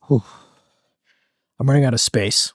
Whew. I'm running out of space.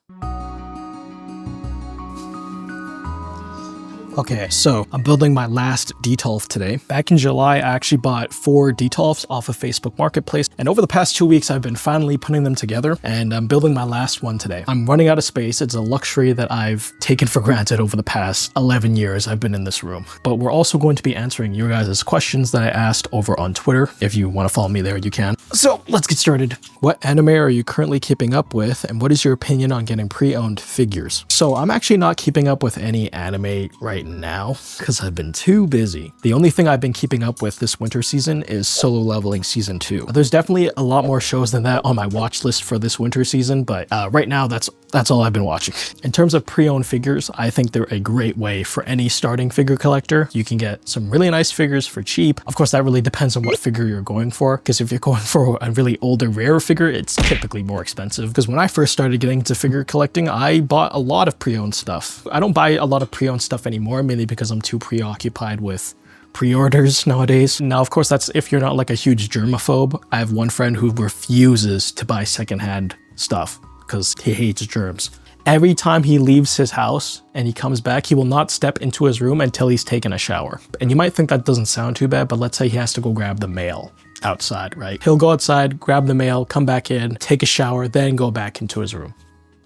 Okay, so I'm building my last Detolf today. Back in July, I actually bought 4 Detolfs off of Facebook Marketplace, and over the past 2 weeks, I've been finally putting them together, and I'm building my last one today. I'm running out of space. It's a luxury that I've taken for granted over the past 11 years I've been in this room. But we're also going to be answering your guys' questions that I asked over on Twitter. If you want to follow me there, you can. So let's get started. What anime are you currently keeping up with, and what is your opinion on getting pre-owned figures? So I'm actually not keeping up with any anime right now because I've been too busy. The only thing I've been keeping up with this winter season is Solo Leveling Season 2. There's definitely a lot more shows than that on my watch list for this winter season, but right now that's all I've been watching. In terms of pre-owned figures, I think they're a great way for any starting figure collector. You can get some really nice figures for cheap. Of course, that really depends on what figure you're going for, because if you're going for a really older, rare figure, it's typically more expensive. Because when I first started getting into figure collecting, I bought a lot of pre-owned stuff. I don't buy a lot of pre-owned stuff anymore, mainly because I'm too preoccupied with pre-orders nowadays. Now, of course, that's if you're not like a huge germaphobe. I have one friend who refuses to buy secondhand stuff because he hates germs. Every time he leaves his house and he comes back, he will not step into his room until he's taken a shower. And you might think that doesn't sound too bad, but let's say he has to go grab the mail outside, right? He'll go outside, grab the mail, come back in, take a shower, then go back into his room.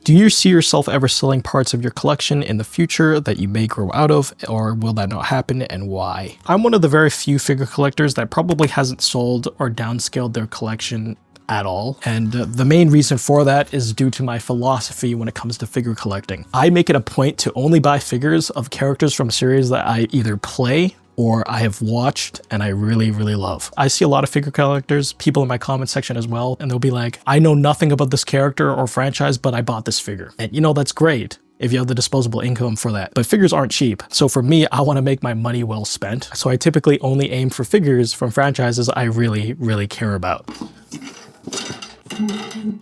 Do you see yourself ever selling parts of your collection in the future that you may grow out of, or will that not happen, and why? I'm one of the very few figure collectors that probably hasn't sold or downscaled their collection at all, and the main reason for that is due to my philosophy when it comes to figure collecting. I make it a point to only buy figures of characters from series that I either play or I have watched and I really, really love. I see a lot of figure collectors, people in my comment section as well, and they'll be like, I know nothing about this character or franchise, but I bought this figure. And you know, that's great if you have the disposable income for that. But figures aren't cheap. So for me, I want to make my money well spent. So I typically only aim for figures from franchises I really, really care about.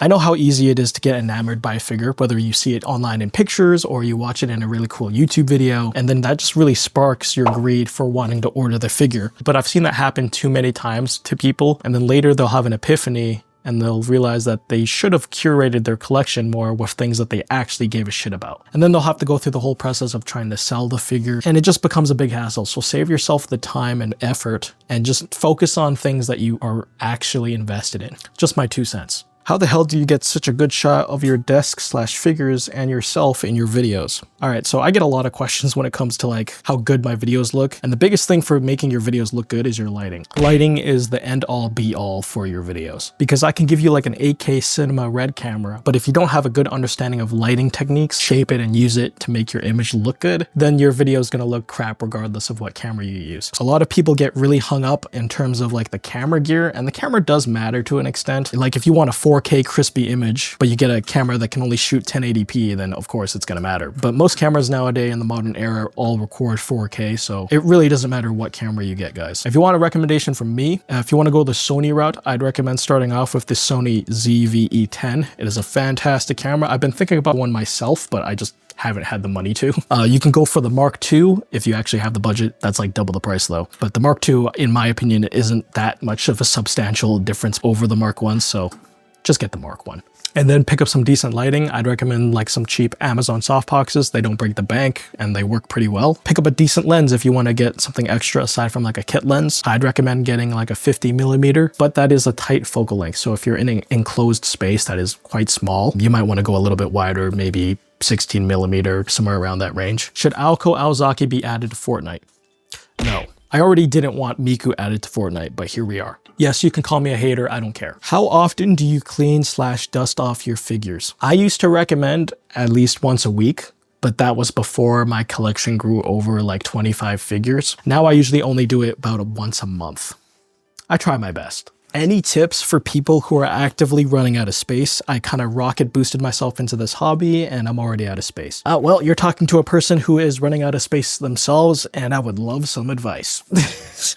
I know how easy it is to get enamored by a figure, whether you see it online in pictures or you watch it in a really cool YouTube video, and then that just really sparks your greed for wanting to order the figure. But I've seen that happen too many times to people, and then later they'll have an epiphany and they'll realize that they should have curated their collection more with things that they actually gave a shit about. And then they'll have to go through the whole process of trying to sell the figure, and it just becomes a big hassle. So save yourself the time and effort and just focus on things that you are actually invested in. Just my 2 cents. How the hell do you get such a good shot of your desk/figures and yourself in your videos? All right, so I get a lot of questions when it comes to like how good my videos look. And the biggest thing for making your videos look good is your lighting. Lighting is the end all be all for your videos, because I can give you like an 8K cinema red camera, but if you don't have a good understanding of lighting techniques, shape it and use it to make your image look good, then your video is going to look crap regardless of what camera you use. A lot of people get really hung up in terms of like the camera gear, and the camera does matter to an extent. Like if you want a 4K crispy image, but you get a camera that can only shoot 1080p, then of course it's gonna matter. But most cameras nowadays in the modern era all record 4K, so it really doesn't matter what camera you get, guys. If you want a recommendation from me, if you want to go the Sony route, I'd recommend starting off with the Sony ZV-E10. It is a fantastic camera. I've been thinking about one myself, but I just haven't had the money to. You can go for the Mark II if you actually have the budget. That's like double the price though. But the Mark II, in my opinion, isn't that much of a substantial difference over the Mark I, so just get the Mark I. And then pick up some decent lighting. I'd recommend like some cheap Amazon softboxes. They don't break the bank and they work pretty well. Pick up a decent lens if you want to get something extra aside from like a kit lens. I'd recommend getting like a 50mm, but that is a tight focal length. So if you're in an enclosed space that is quite small, you might want to go a little bit wider, maybe 16mm, somewhere around that range. Should Aoko Aozaki be added to Fortnite? No. I already didn't want Miku added to Fortnite, but here we are. Yes, you can call me a hater, I don't care. How often do you clean/dust off your figures? I used to recommend at least once a week, but that was before my collection grew over like 25 figures. Now I usually only do it about once a month. I try my best. Any tips for people who are actively running out of space? I kind of rocket boosted myself into this hobby and I'm already out of space. Well, you're talking to a person who is running out of space themselves, and I would love some advice.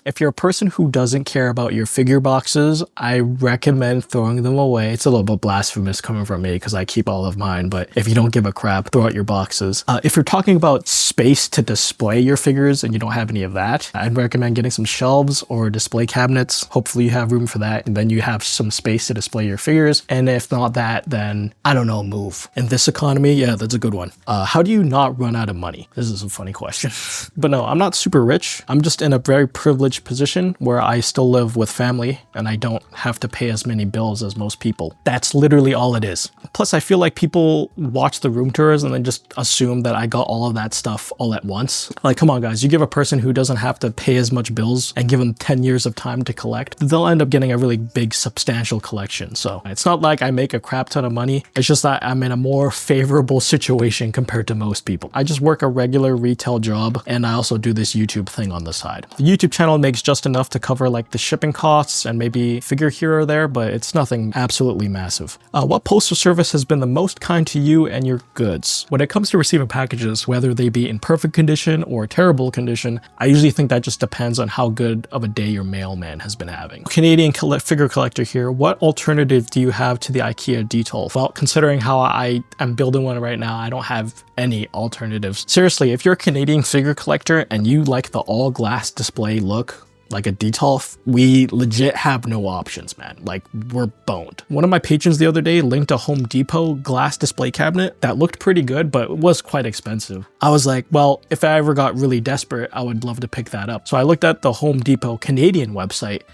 If you're a person who doesn't care about your figure boxes, I recommend throwing them away. It's a little bit blasphemous coming from me because I keep all of mine, but if you don't give a crap, throw out your boxes. If you're talking about space to display your figures and you don't have any of that, I'd recommend getting some shelves or display cabinets. Hopefully you have room for that, and then you have some space to display your figures. And if not that, then I don't know, move. In this economy, yeah, that's a good one. How do you not run out of money? This is a funny question. But no, I'm not super rich. I'm just in a very privileged position where I still live with family and I don't have to pay as many bills as most people. That's literally all it is. Plus, I feel like people watch the room tours and then just assume that I got all of that stuff all at once. Like, come on guys, you give a person who doesn't have to pay as much bills and give them 10 years of time to collect, they'll end up getting a really big, substantial collection. So it's not like I make a crap ton of money. It's just that I'm in a more favorable situation compared to most people. I just work a regular retail job and I also do this YouTube thing on the side. The YouTube channel makes just enough to cover like the shipping costs and maybe figure here or there, but it's nothing absolutely massive. What postal service has been the most kind to you and your goods? When it comes to receiving packages, whether they be in perfect condition or terrible condition, I usually think that just depends on how good of a day your mailman has been having. Canadian figure collector here, what alternative do you have to the IKEA detail? Well, considering how I am building one right now, I don't have any alternatives. Seriously, if you're a Canadian figure collector and you like the all glass display look, like a detail, we legit have no options, man. Like, we're boned. One of my patrons the other day linked a Home Depot glass display cabinet that looked pretty good, but it was quite expensive. I was like, well, if I ever got really desperate, I would love to pick that up. So I looked at the Home Depot Canadian website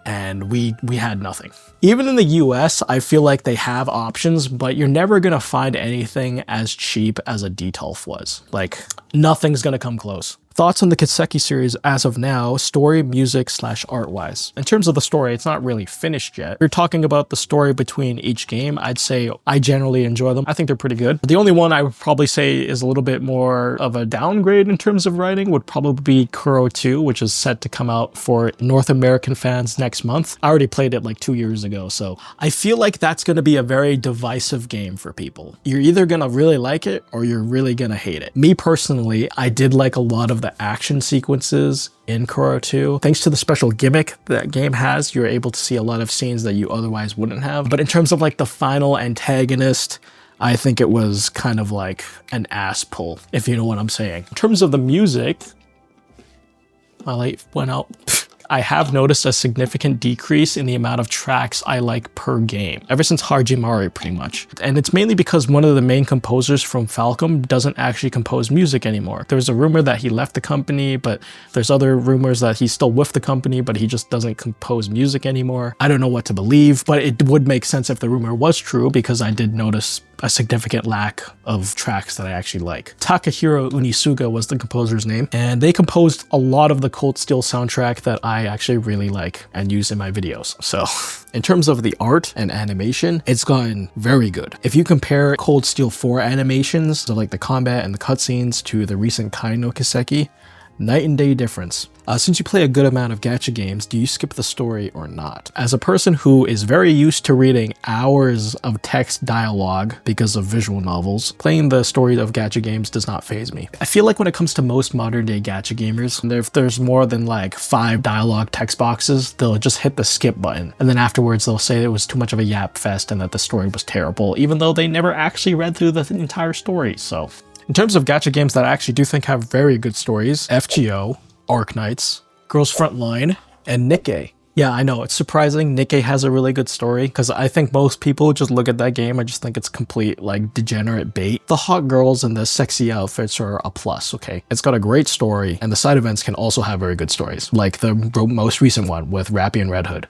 and we had nothing. Even in the US, I feel like they have options, but you're never gonna find anything as cheap as a Detolf was. Like, nothing's gonna come close. Thoughts on the Kiseki series as of now, story, music / art wise. In terms of the story, it's not really finished yet. If you're talking about the story between each game, I'd say I generally enjoy them. I think they're pretty good. The only one I would probably say is a little bit more of a downgrade in terms of writing would probably be Kuro 2, which is set to come out for North American fans next month. I already played it like 2 years ago, so I feel like that's going to be a very divisive game for people. You're either going to really like it or you're really going to hate it. Me personally, I did like a lot of the action sequences in Kuro 2. Thanks to the special gimmick that game has, you're able to see a lot of scenes that you otherwise wouldn't have. But in terms of like the final antagonist, I think it was kind of like an ass pull, if you know what I'm saying. In terms of the music, my light went out. I have noticed a significant decrease in the amount of tracks I like per game, ever since Hajimari pretty much. And it's mainly because one of the main composers from Falcom doesn't actually compose music anymore. There's a rumor that he left the company, but there's other rumors that he's still with the company, but he just doesn't compose music anymore. I don't know what to believe, but it would make sense if the rumor was true because I did notice a significant lack of tracks that I actually like. Takahiro Unisuga was the composer's name, and they composed a lot of the Cold Steel soundtrack that I actually really like and use in my videos. So in terms of the art and animation, it's gotten very good. If you compare Cold Steel 4 animations, so like the combat and the cutscenes, to the recent Kai no Kiseki, night and day difference. Since you play a good amount of gacha games, do you skip the story or not? As a person who is very used to reading hours of text dialogue because of visual novels, playing the story of gacha games does not faze me. I feel like when it comes to most modern day gacha gamers, if there's more than like 5 dialogue text boxes, they'll just hit the skip button. And then afterwards they'll say it was too much of a yap fest and that the story was terrible, even though they never actually read through the entire story. So in terms of gacha games that I actually do think have very good stories, FGO, Arknights, Girls Frontline, and Nikkei. Yeah, I know, it's surprising Nikkei has a really good story because I think most people just look at that game and just think it's complete like degenerate bait. The hot girls and the sexy outfits are a plus, okay? It's got a great story and the side events can also have very good stories, like the most recent one with Rappy and Red Hood.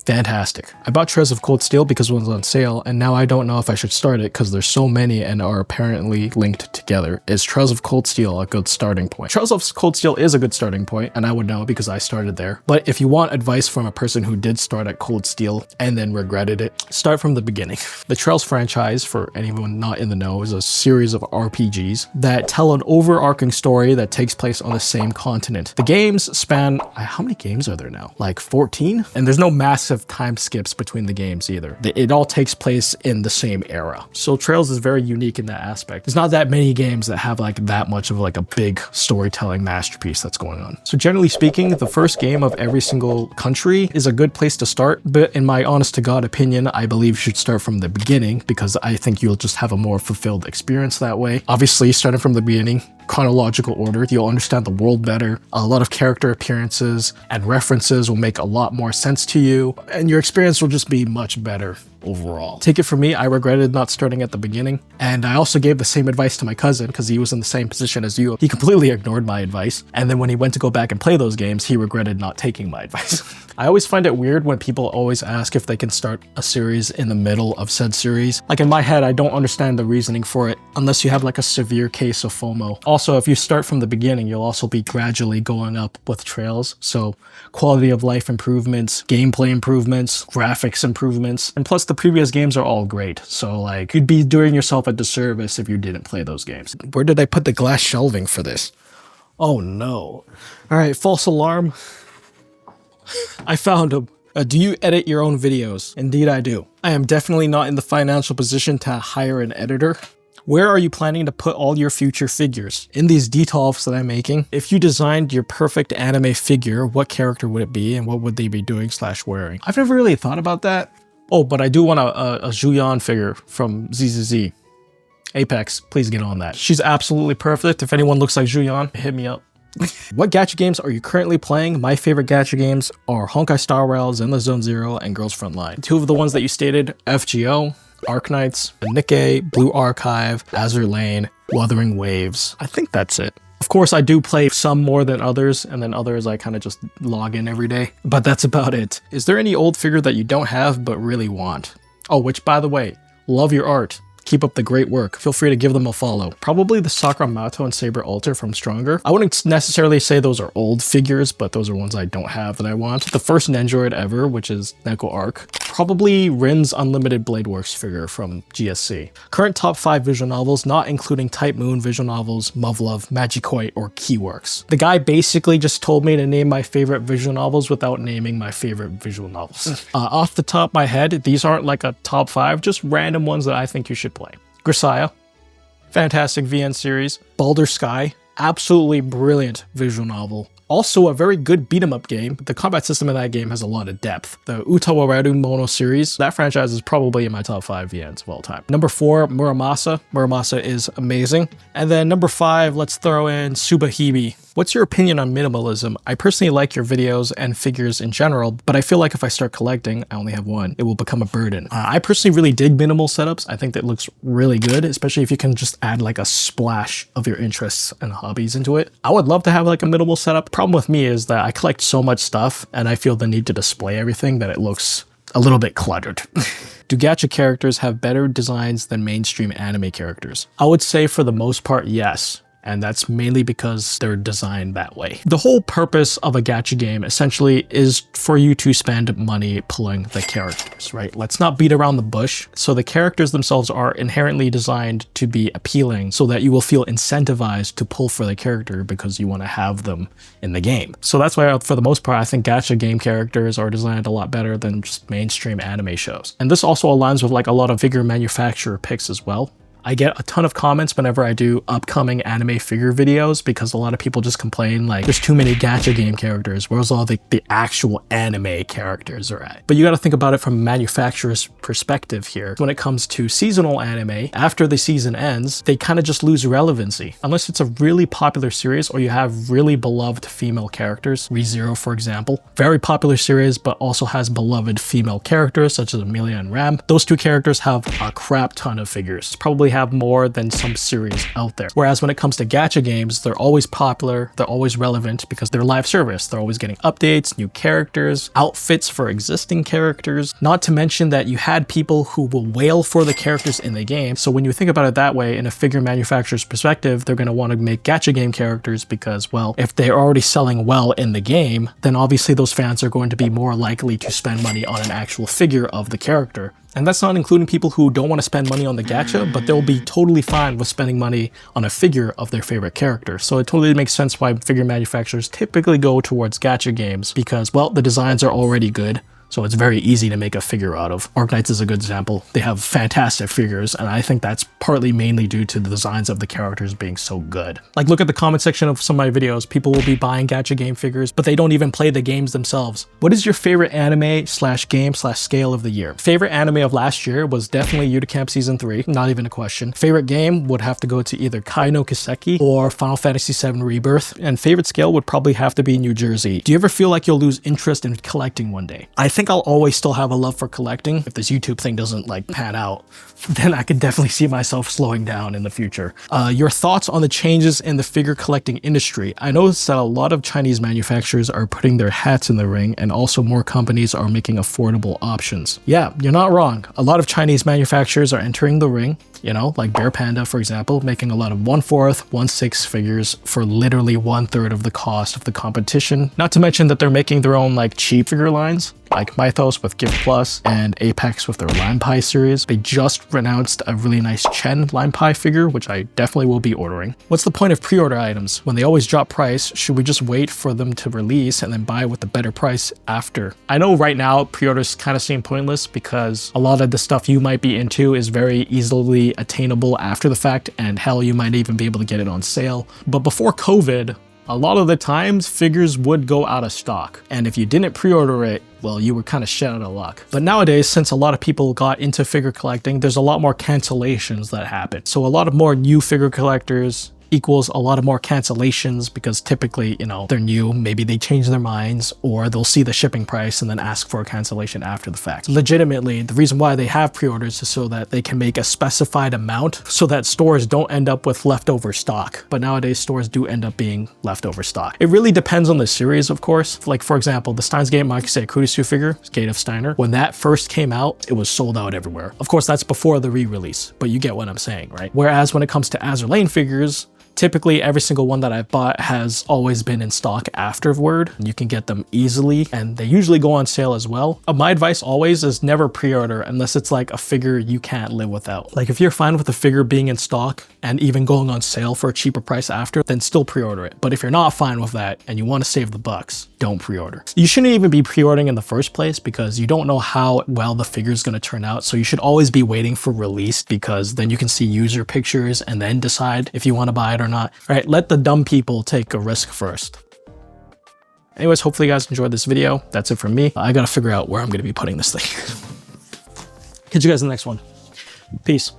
Fantastic. I bought Trails of Cold Steel because it was on sale, and now I don't know if I should start it because there's so many and are apparently linked together. Is Trails of Cold Steel a good starting point? Trails of Cold Steel is a good starting point, and I would know because I started there. But if you want advice from a person who did start at Cold Steel and then regretted it, start from the beginning. The Trails franchise, for anyone not in the know, is a series of RPGs that tell an overarching story that takes place on the same continent. The games span, how many games are there now? Like 14? And there's no massive massive time skips between the games either. It all takes place in the same era. So Trails is very unique in that aspect. There's not that many games that have like that much of like a big storytelling masterpiece that's going on. So generally speaking, the first game of every single country is a good place to start, but in my honest to God opinion, I believe you should start from the beginning because I think you'll just have a more fulfilled experience that way. Obviously, starting from the beginning, chronological order, you'll understand the world better. A lot of character appearances and references will make a lot more sense to you, and your experience will just be much better overall. Take it from me, I regretted not starting at the beginning, and I also gave the same advice to my cousin because he was in the same position as you. He completely ignored my advice, and then when he went to go back and play those games, he regretted not taking my advice. I always find it weird when people always ask if they can start a series in the middle of said series. Like in my head, I don't understand the reasoning for it unless you have like a severe case of FOMO. Also, if you start from the beginning, you'll also be gradually going up with Trails. So quality of life improvements, gameplay improvements, graphics improvements, and plus the previous games are all great. So like you'd be doing yourself a disservice if you didn't play those games. Where did I put the glass shelving for this? Oh no. All right, false alarm. I found him. Do you edit your own videos? Indeed I do. I am definitely not in the financial position to hire an editor. Where are you planning to put all your future figures? In these detolfs that I'm making, if you designed your perfect anime figure, what character would it be and what would they be doing / wearing? I've never really thought about that. Oh, but I do want a Juyeon figure from ZZZ. Apex, please get on that. She's absolutely perfect. If anyone looks like Juyeon, hit me up. What gacha games are you currently playing? My favorite gacha games are Honkai Star Rail, Zenless Zone Zero, and Girls Frontline. Two of the ones that you stated, FGO, Arknights, Nikke, Blue Archive, Azur Lane, Wuthering Waves. I think that's it. Of course, I do play some more than others, and then others I kind of just log in every day. But that's about it. Is there any old figure that you don't have but really want? Oh, which by the way, love your art. Keep up the great work. Feel free to give them a follow. Probably the Sakura Mato and Saber Alter from Stronger. I wouldn't necessarily say those are old figures, but those are ones I don't have that I want. The first Nendoroid ever, which is Neko Arc. Probably Rin's Unlimited Bladeworks figure from GSC. Current top 5 visual novels, not including Type Moon visual novels, Muv-Luv, Magikoi, or Keyworks. The guy basically just told me to name my favorite visual novels without naming my favorite visual novels. Off the top of my head, these aren't like a top 5, just random ones that I think you should play. Grisaya, fantastic VN series. Baldur's Sky, absolutely brilliant visual novel. Also a very good beat 'em up game. The combat system in that game has a lot of depth. The Utawareru Mono series, that franchise is probably in my top 5 VNs of all time. Number 4, Muramasa. Muramasa is amazing. And then number 5, let's throw in Tsubahime. What's your opinion on minimalism? I personally like your videos and figures in general, but I feel like if I start collecting, I only have one, it will become a burden. I personally really dig minimal setups. I think that looks really good, especially if you can just add like a splash of your interests and hobbies into it. I would love to have like a minimal setup. Problem with me is that I collect so much stuff and I feel the need to display everything that it looks a little bit cluttered. Do gacha characters have better designs than mainstream anime characters? I would say for the most part, yes. And that's mainly because they're designed that way. The whole purpose of a gacha game essentially is for you to spend money pulling the characters, right? Let's not beat around the bush. So the characters themselves are inherently designed to be appealing so that you will feel incentivized to pull for the character because you want to have them in the game. So that's why for the most part, I think gacha game characters are designed a lot better than just mainstream anime shows. And this also aligns with like a lot of figure manufacturer picks as well. I get a ton of comments whenever I do upcoming anime figure videos because a lot of people just complain like there's too many gacha game characters, whereas all the actual anime characters are at. But you got to think about it from a manufacturer's perspective here. When it comes to seasonal anime, after the season ends, they kind of just lose relevancy. Unless it's a really popular series or you have really beloved female characters. ReZero, for example. Very popular series, but also has beloved female characters such as Amelia and Ram. Those two characters have a crap ton of figures. Probably have more than some series out there. Whereas when it comes to gacha games, they're always popular, they're always relevant because they're live service. They're always getting updates, new characters, outfits for existing characters. Not to mention that you had people who will wail for the characters in the game. So when you think about it that way, in a figure manufacturer's perspective, they're going to want to make gacha game characters because, well, if they're already selling well in the game, then obviously those fans are going to be more likely to spend money on an actual figure of the character. And that's not including people who don't want to spend money on the gacha, but they'll be totally fine with spending money on a figure of their favorite character. So it totally makes sense why figure manufacturers typically go towards gacha games because, well, the designs are already good. So it's very easy to make a figure out of. Arknights is a good example. They have fantastic figures, and I think that's partly mainly due to the designs of the characters being so good. Like, look at the comment section of some of my videos. People will be buying gacha game figures, but they don't even play the games themselves. What is your favorite anime slash game slash scale of the year? Favorite anime of last year was definitely Camp Season 3, not even a question. Favorite game would have to go to either Kai no Kiseki or Final Fantasy VII Rebirth, and favorite scale would probably have to be New Jersey. Do you ever feel like you'll lose interest in collecting one day? I think I'll always still have a love for collecting. If this YouTube thing doesn't like pan out, then I could definitely see myself slowing down in the future. Your thoughts on the changes in the figure collecting industry? I noticed that a lot of Chinese manufacturers are putting their hats in the ring, and also more companies are making affordable options. Yeah, you're not wrong. A lot of Chinese manufacturers are entering the ring, you know, like Bear Panda, for example, making a lot of 1/4, 1/6 figures for literally 1/3 of the cost of the competition. Not to mention that they're making their own like cheap figure lines, like Mythos with Gift Plus and Apex with their Lime Pie series. They just announced a really nice Chen Lime Pie figure, which I definitely will be ordering. What's the point of pre-order items? When they always drop price, should we just wait for them to release and then buy with the better price after? I know right now pre-orders kind of seem pointless because a lot of the stuff you might be into is very easily attainable after the fact, and hell, you might even be able to get it on sale. But before COVID, a lot of the times figures would go out of stock, and if you didn't pre-order it, well, you were kind of shit out of luck. But nowadays, since a lot of people got into figure collecting, there's a lot more cancellations that happen. So a lot of more new figure collectors equals a lot of more cancellations, because typically, you know, they're new, maybe they change their minds, or they'll see the shipping price and then ask for a cancellation after the fact. Legitimately, the reason why they have pre-orders is so that they can make a specified amount so that stores don't end up with leftover stock. But nowadays, stores do end up being leftover stock. It really depends on the series, of course. Like, for example, the Steins Gate Makise Kurisu figure, Gate of Steiner, when that first came out, it was sold out everywhere. Of course, that's before the re-release, but you get what I'm saying, right? Whereas when it comes to Azur Lane figures, typically every single one that I've bought has always been in stock afterward. You can get them easily, and they usually go on sale as well. My advice always is never pre-order unless it's like a figure you can't live without. Like, if you're fine with the figure being in stock and even going on sale for a cheaper price after, then still pre-order it. But if you're not fine with that and you want to save the bucks, don't pre-order. You shouldn't even be pre-ordering in the first place because you don't know how well the figure is going to turn out. So you should always be waiting for release, because then you can see user pictures and then decide if you want to buy it or not. All right, let the dumb people take a risk first. Anyways, hopefully you guys enjoyed this video. That's it from me. I got to figure out where I'm going to be putting this thing. Catch you guys in the next one. Peace.